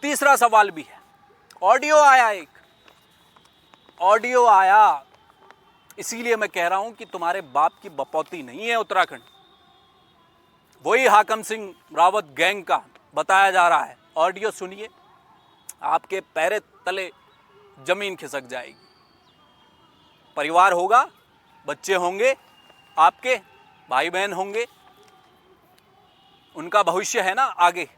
तीसरा सवाल भी है। ऑडियो आया, एक ऑडियो आया, इसीलिए मैं कह रहा हूं कि तुम्हारे बाप की बपौती नहीं है उत्तराखंड। वही हाकम सिंह रावत गैंग का बताया जा रहा है। ऑडियो सुनिए, आपके पैरे तले जमीन खिसक जाएगी। परिवार होगा, बच्चे होंगे, आपके भाई बहन होंगे, उनका भविष्य है ना आगे।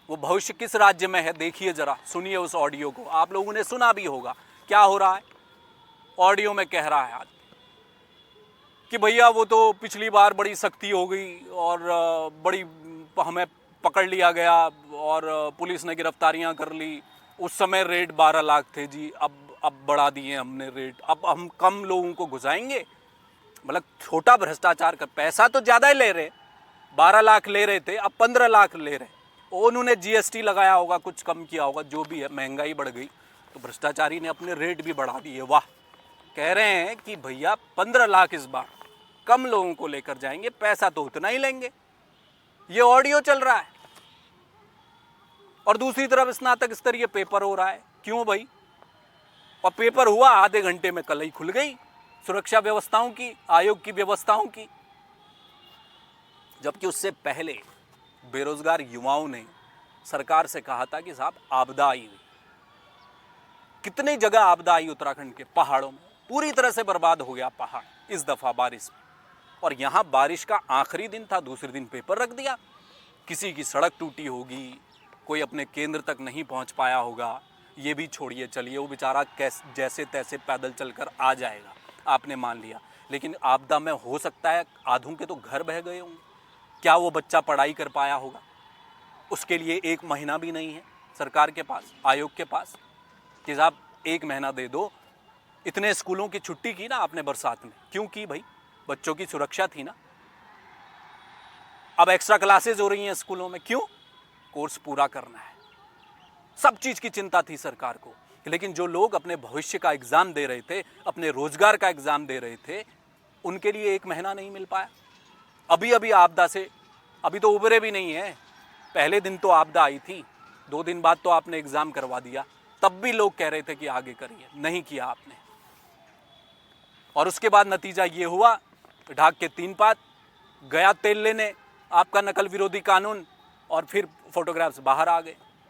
वो भविष्य किस राज्य में है देखिए जरा, सुनिए उस ऑडियो को। आप लोगों ने सुना भी होगा क्या हो रहा है। ऑडियो में कह रहा है आज कि भैया वो तो पिछली बार बड़ी सख्ती हो गई और बड़ी हमें पकड़ लिया गया और पुलिस ने गिरफ्तारियां कर ली। उस समय रेट 12 लाख थे जी, अब बढ़ा दिए हमने रेट, अब हम कम लोगों को घुसाएंगे। मतलब छोटा भ्रष्टाचार का पैसा तो ज़्यादा ही ले रहे, 12 लाख ले रहे थे, अब 15 लाख ले रहे। उन्होंने जीएसटी लगाया होगा, कुछ कम किया होगा, जो भी है, महंगाई बढ़ गई तो भ्रष्टाचारी ने अपने रेट भी बढ़ा दिए। वाह, कह रहे हैं कि भैया 15 लाख इस बार कम लोगों को लेकर जाएंगे, पैसा तो उतना ही लेंगे। ये ऑडियो चल रहा है और दूसरी तरफ स्नातक स्तरीय पेपर हो रहा है। क्यों भाई? और पेपर हुआ आधे घंटे में कलई खुल गई सुरक्षा व्यवस्थाओं की, आयोग की व्यवस्थाओं की। जबकि उससे पहले बेरोजगार युवाओं ने सरकार से कहा था कि साहब आपदा आई हुई। कितनी जगह आपदा आई उत्तराखंड के पहाड़ों में, पूरी तरह से बर्बाद हो गया पहाड़ इस दफा बारिश में। और यहाँ बारिश का आखिरी दिन था, दूसरे दिन पेपर रख दिया। किसी की सड़क टूटी होगी, कोई अपने केंद्र तक नहीं पहुँच पाया होगा, ये भी छोड़िए, चलिए वो बेचारा जैसे तैसे पैदल चलकर आ जाएगा, आपने मान लिया। लेकिन आपदा में हो सकता है आधों के तो घर बह गए होंगे। क्या वो बच्चा पढ़ाई कर पाया होगा? उसके लिए 1 महीना भी नहीं है सरकार के पास, आयोग के पास कि साहब 1 महीना दे दो। इतने स्कूलों की छुट्टी की ना आपने बरसात में, क्यों की भाई? बच्चों की सुरक्षा थी ना। अब एक्स्ट्रा क्लासेज हो रही हैं स्कूलों में, क्यों? कोर्स पूरा करना है। सब चीज की चिंता थी सरकार को। लेकिन जो लोग अपने भविष्य का एग्जाम दे रहे थे, अपने रोजगार का एग्जाम दे रहे थे, उनके लिए 1 महीना नहीं मिल पाया। अभी आपदा से अभी तो उबरे भी नहीं है। पहले दिन तो आपदा आई थी, 2 दिन बाद तो आपने एग्जाम करवा दिया, तब भी लोग कह रहे थे कि आगे करिए, नहीं किया आपने। और उसके बाद नतीजा ये हुआ, ढाक के 3 पात, गया तेल लेने आपका नकल विरोधी कानून, और फिर फोटोग्राफ्स बाहर आ गए।